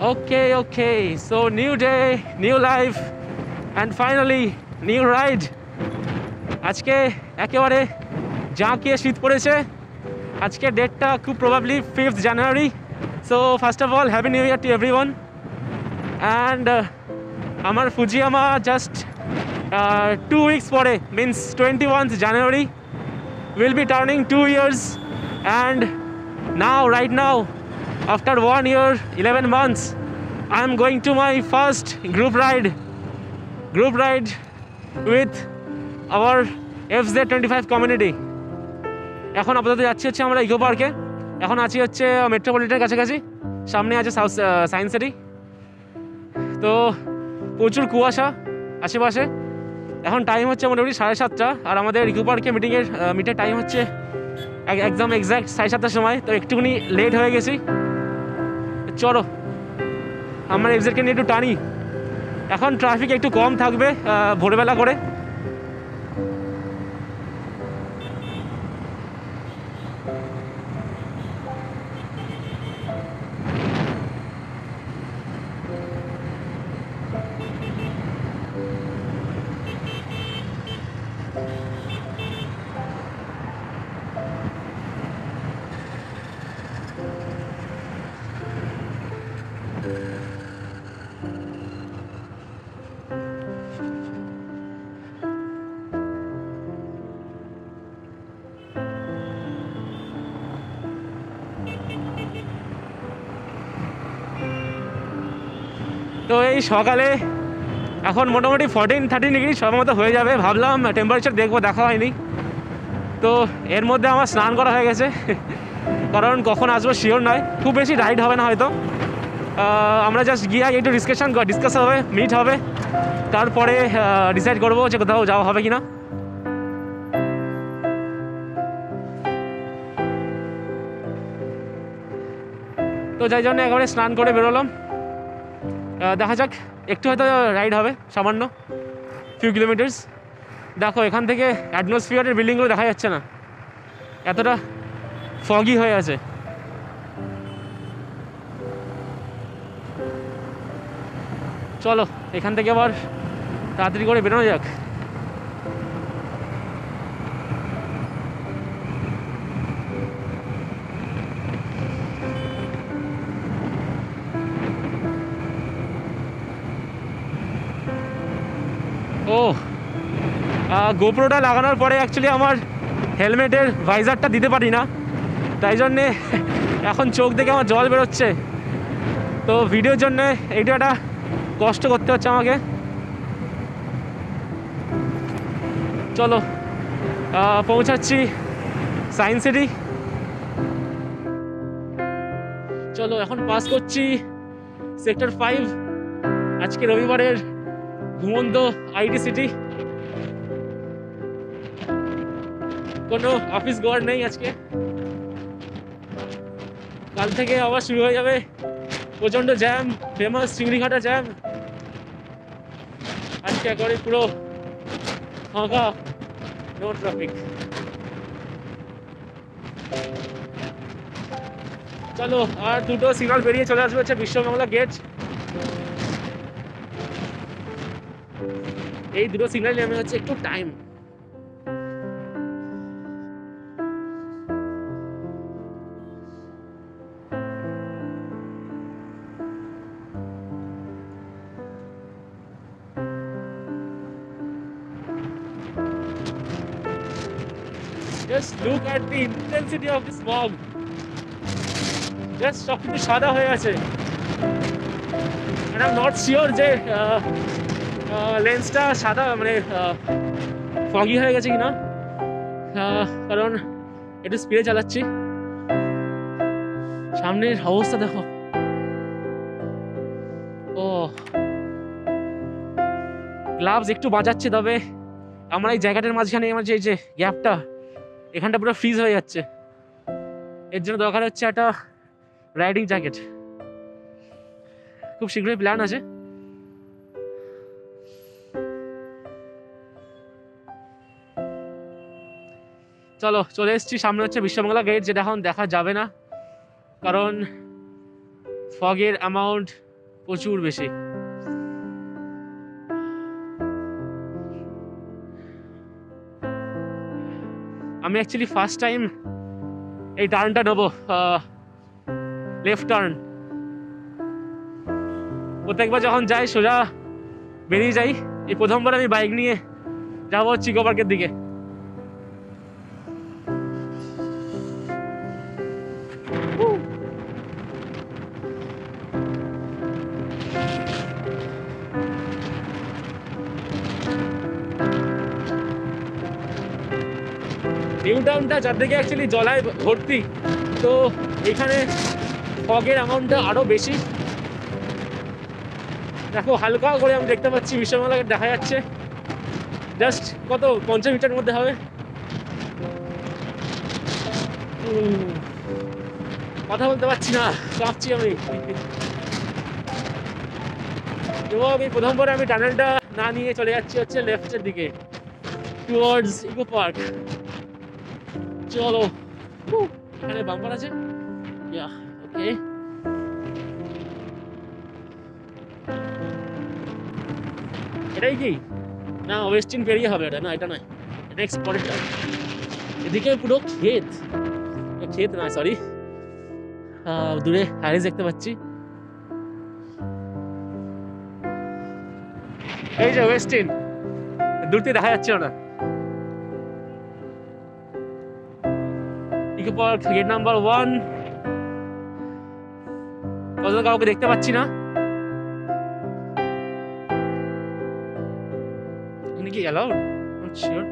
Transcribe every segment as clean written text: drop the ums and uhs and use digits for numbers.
Okay. So new day, new life, and finally new ride. আজকে একেবারে জাঁকিয়ে শীত পড়েছে। আজকে ডেটটা খুব probably 5th January. So first of all, happy new year to everyone. And আমার ফুজিয়ামা just 2 weeks পরে means 21st January will be turning 2 years. And now, right now, after 1 year, 11 months, I am going to my first group ride with our FZ25 community. এখন আপাতত যাচ্ছি হচ্ছে আমরা eco পার্কে। এখন আছি হচ্ছে মেট্রোপলিটনের কাছাকাছি, সামনে আছে সাউথ সায়েন্স সিটি। তো প্রচুর কুয়াশা আশেপাশে। এখন টাইম হচ্ছে মোটামুটি 7:30, আর আমাদের ইকো পার্কে মিটের টাইম হচ্ছে একদম এক্স্যাক্ট 7:30 সময়। তো একটুখানি লেট হয়ে গেছি। চলো আমরা এফজেডকে নিয়ে একটু টানি। এখন ট্রাফিক একটু কম থাকবে ভোরবেলা করে। তো এই সকালে এখন মোটামুটি 14-13 ডিগ্রি সব মতো হয়ে যাবে। ভাবলাম টেম্পারেচার দেখবো, দেখা হয়নি। তো এর মধ্যে আমার স্নান করা হয়ে গেছে, কারণ কখন আসবো শিওর নয়। খুব বেশি রাইড হবে না হয়তো, আমরা জাস্ট গিয়ে একটু ডিসকাস হবে, মিট হবে, তারপরে ডিসাইড করবো যে কোথাও যাওয়া হবে কিনা। তো যাই জন্য একেবারে স্নান করে বেরোলাম। দেখা যাক, একটু হয়তো রাইড হবে, সামান্য ফিউ কিলোমিটার্স। দেখো এখান থেকে অ্যাটমসফিয়ারের বিল্ডিংগুলো দেখা যাচ্ছে না, এতটা ফগি হয়ে আছে। চলো এখান থেকে আবার তাড়াতাড়ি করে বেরোনো যাক। ও গোপ্রোটা লাগানোর পরে অ্যাকচুয়ালি আমার হেলমেটের ভাইজারটা দিতে পারি না, তাই জন্যে এখন চোখ থেকে আমার জল বেরোচ্ছে। তো ভিডিওর জন্যে এইটা একটা কষ্ট করতে হচ্ছে আমাকে। চলো পৌঁছাচ্ছি সায়েন্স সিটি। চলো এখন পাস করছি সেক্টর 5, আজকে রবিবারের ঘুমন্ত আইটি সিটি। কোনো অফিস গোয়ার নেই আজকে, কাল থেকে আবার শুরু হয়ে যাবে প্রচণ্ড জ্যাম, ফেমাস চিংড়িঘাটা জ্যাম। আজকে একেবারে পুরো ফাঁকা, নো ট্রাফিক। চলো আর দুটো সিগন্যাল বেরিয়ে চলে আসবে হচ্ছে বিশ্ববাংলা গেট। এই দুটো সিগন্যাল নেমে হচ্ছে একটু time. Just look at the intensity of this fog. Just সব কিছু সাদা হয়ে আছে। And I'm not sure যে লেন্সটা সাদা মানে ফগি হয়ে গেছে কিনা, কারণ একটু স্পিডে চালাচ্ছি। সামনের অবস্থা দেখো। ও গ্লাভস একটু বাঁচাচ্ছে, তবে আমার এই জায়গাটার মাঝখানে আমার যে গ্যাপটা, এখানটা পুরো ফ্রিজ হয়ে যাচ্ছে। এর জন্য দরকার হচ্ছে একটা রাইডিং জ্যাকেট। খুব শীঘ্রই প্ল্যান আছে। চলো চলে এসেছি, সামনে হচ্ছে বিশ্ববাংলা গেট, যেটা এখন দেখা যাবে না কারণ ফগের অ্যামাউন্ট প্রচুর বেশি। আমি অ্যাকচুয়ালি ফার্স্ট টাইম এই টার্নটা নেবো, লেফট টার্ন। প্রত্যেকবার যখন যাই সোজা বেরিয়ে যাই, এই প্রথমবার আমি বাইক নিয়ে যাবো ইকো পার্কের দিকে। নিউ টাউনটা চারদিকে অ্যাকচুয়ালি জলায় ভর্তি, তো এখানে ফগের অ্যামাউন্টটা আরো বেশি। দেখো হালকা করে আমি দেখতে পাচ্ছি বিশ্বমেলাকে দেখা যাচ্ছে, জাস্ট কত 50 মিটার মধ্যে হবে। কথা বলতে পারছি না, কাঁপছি আমি। এবং এই প্রথমবার আমি টানেলটা না নিয়ে চলে যাচ্ছি হচ্ছে লেফটের দিকে, টুয়ার্ডস ইকো পার্ক। চলো, এখানে বাম্পার আছে, ওকে। এটাই কি না ওয়েস্টিন পেরিয়ে হবে? এটা না, এটা নয়, এটা এক্সপোর্টটা। এদিকে পুরো ক্ষেত, ক্ষেত না সরি, দূরে হ্যারিস দেখতে পাচ্ছি। এই যে ওয়েস্টিন, দূর থেকে দেখা যাচ্ছে না। ইকো পার্ক গেট নাম্বার 1, কত কাউকে দেখতে পাচ্ছি না। এখানে কি অ্যালাউড? Not sure.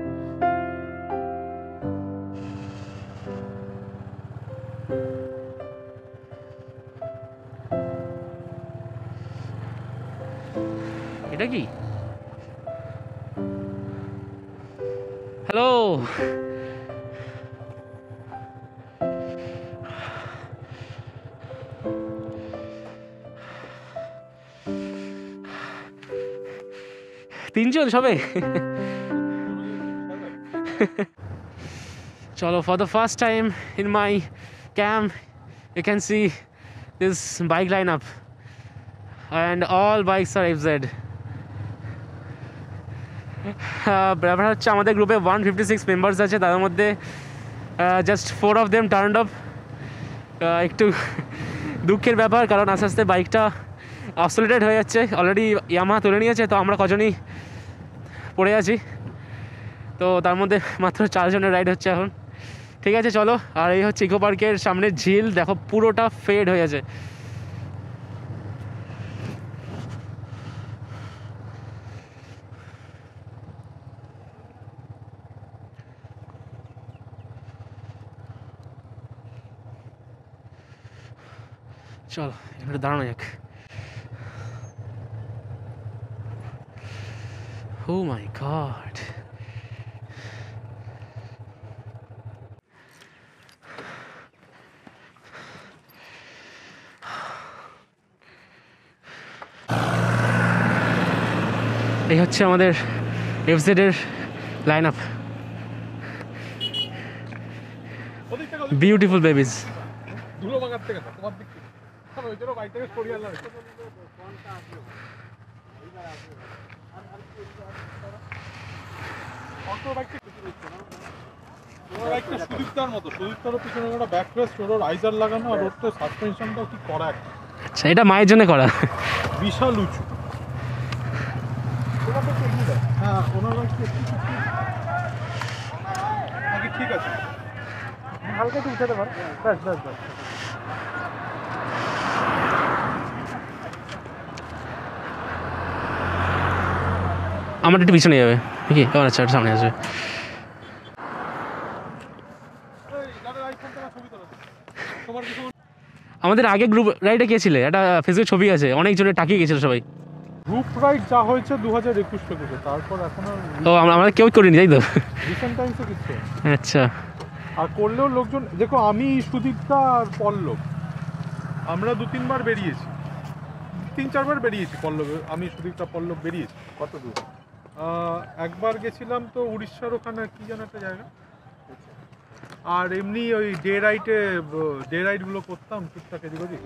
এটা কি? হ্যালো, তিনজন সবে। চলো, for the first time in my camp you can see this bike lineup and all bikes are FZ. ব্যাপার হচ্ছে আমাদের গ্রুপে 156 মেম্বার্স আছে, তাদের মধ্যে just 4 of them turned up. একটু দুঃখের ব্যাপার, কারণ আস্তে আস্তে বাইকটা অবসোলেটেড হয়ে যাচ্ছে। অলরেডি ইয়ামাহা তুলে নিয়েছে, তো আমরা কজনই পড়ে আছি। তো তার মধ্যে মাত্র 4 জনের রাইড হচ্ছে এখন। ঠিক আছে চলো। আর এই হচ্ছে ইকো পার্কের সামনের ঝিল, দেখো পুরোটা ফেড হয়ে আছে। চলো এখানে দাঁড়ানো যাক। Oh my god. এই হচ্ছে আমাদের এফজেড এর লাইন আপ। Beautiful babies. ধুলো মাগার থেকে না তোমার দিক থেকে, কারণ ওই জন্য বাইকটাকে সরিয়ে আনলাম। বাইকটা সুদীপ্তার মতো, সুদীপ্তারও পিছনে একটা ব্যাক রেস্ট, ওর আইজার লাগানো, আর ওর তো সাসপেনশনটাও কি করা একটা। আচ্ছা, এটা মায়ের জন্য করা, বিশাল উঁচু। হ্যাঁ, ওনার বাইকটা নাকি ঠিক আছে, হালকা একটু উঠাতে পার। ব্যাস ব্যাস ব্যাস। আমার একটু পিছনে যাবে নাকি? কেমন আচ্ছা, সামনে আসবে। আমাদের আগে গ্রুপ রাইডে কে ছিলে? একটা ফেসবুক ছবি আছে, অনেকজনের টাকিয়ে গেছিল সবাই। গ্রুপ রাইড যা হয়েছে 2021 থেকে, তারপর এখন ও আমরা কেউ করিনি, তাই তো? রিসেন্ট টাইমসে কিছু। আচ্ছা। আর করলেও লোকজন, দেখো আমি সুদীপ্তা আর পল্লব, আমরা 2-3 বার বেরিয়েছি, 3-4 বার বেরিয়েছি পল্লব, আমি সুদীপ্তা পল্লব বেরিয়েছি। কত দূর? একবার গেছিলাম তো উড়িষ্যার ওখানে কি যেন একটা জায়গা, আর এমনি ওই ডে রাইডগুলো করতাম টুকটাক এদিক ওদিক।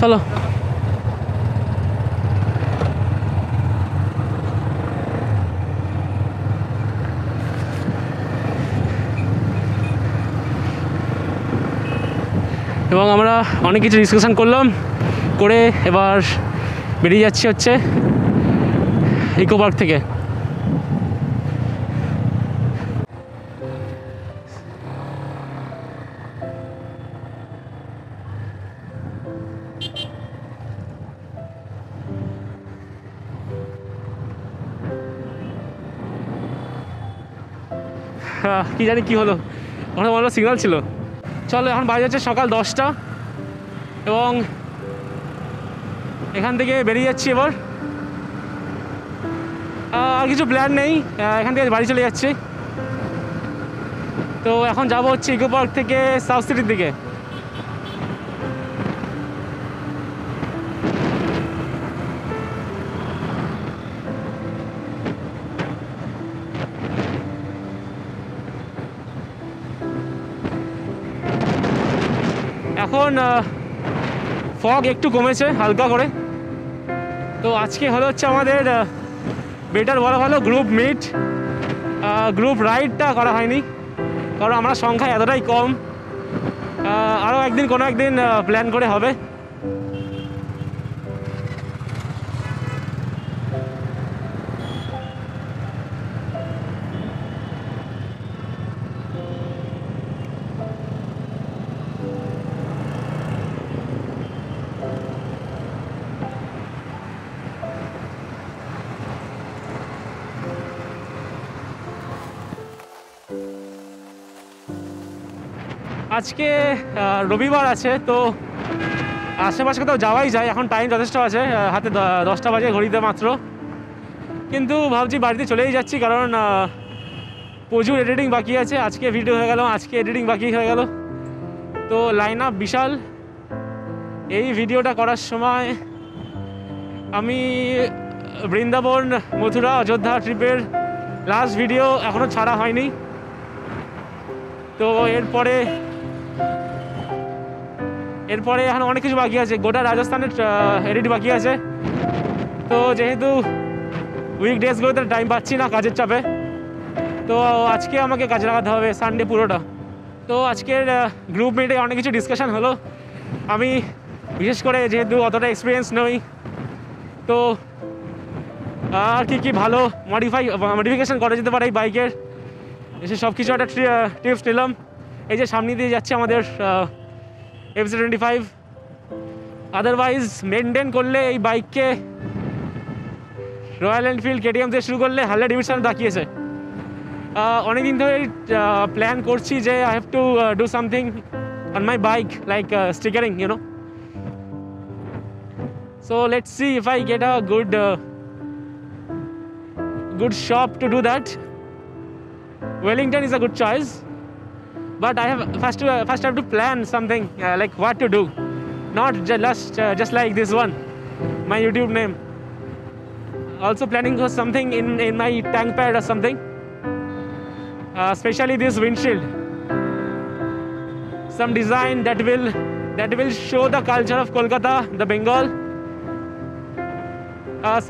চলো এবং আমরা অনেক কিছু ডিসকাশন করলাম, করে এবার বেরিয়ে যাচ্ছি হচ্ছে ইকো পার্ক থেকে। কি জানি কি হলো, ওখানে ভালো সিগন্যাল ছিল। চলো এখন বাজে হচ্ছে সকাল 10টা এবং এখান থেকে বেরিয়ে যাচ্ছি এবার। আর কিছু প্ল্যান নেই, এখান থেকে বাড়ি চলে যাচ্ছি। তো এখন যাব হচ্ছে ইকো পার্ক থেকে সাউথ সিটির দিকে। এখন ফগ একটু কমেছে হালকা করে। তো আজকে হলো হচ্ছে আমাদের বেটার বলা ভালো গ্রুপ মিট, গ্রুপ রাইডটা করা হয়নি কারণ আমরা সংখ্যা এতটাই কম। আরও একদিন কোনো একদিন প্ল্যান করে হবে। আজকে রবিবার আছে, তো আশেপাশে কোথাও যাওয়াই যায়। এখন টাইম যথেষ্ট আছে, হাতে 10টা বাজে ঘড়িতে মাত্র। কিন্তু ভাবছি বাড়িতে চলেই যাচ্ছি কারণ প্রচুর এডিটিং বাকি আছে। আজকে ভিডিও হয়ে গেল, আজকে এডিটিং বাকি হয়ে গেল। তো লাইন আপ বিশাল। এই ভিডিওটা করার সময় আমি বৃন্দাবন, মথুরা, অযোধ্যা ট্রিপের লাস্ট ভিডিও এখনও ছাড়া হয়নি। তো এরপরে এখন অনেক কিছু বাকি আছে, গোটা রাজস্থানের এডিট বাকি আছে। তো যেহেতু উইকডেজগুলোতে টাইম পাচ্ছি না কাজের চাপে, তো আজকে আমাকে কাজে লাগাতে হবে সানডে পুরোটা। তো আজকের গ্রুপ মিটে অনেক কিছু ডিসকাশন হলো। আমি বিশেষ করে যেহেতু অতটা এক্সপিরিয়েন্স নই, তো আর কি ভালো মডিফিকেশান করা যেতে পারে এই বাইকের, এসে সব কিছু একটা টিপস নিলাম। এই যে সামনে দিয়ে যাচ্ছে আমাদের FC25। আদারওয়াইজ মেনটেন করলে এই বাইককে রয়্যাল এনফিল্ড, KTM থেকে শুরু করলে হার্লে ডেভিডসন তাকিয়েছে। অনেকদিন ধরে প্ল্যান করছি যে I have to do something on my bike like stickering, you know. So let's see if I get a good shop to do that. Wellington is a good choice, but I have first have to plan something like what to do, not just like this one, my YouTube name. Also planning for something in my tank pad or something, especially this windshield, some design that will show the culture of Kolkata, the Bengal,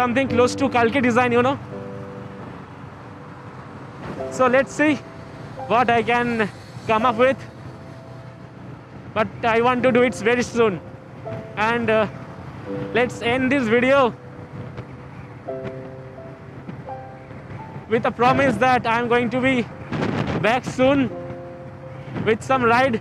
something close to Kalki design, you know. So let's see what I can come up with, but I want to do it very soon. And let's end this video with a promise that I'm going to be back soon with some ride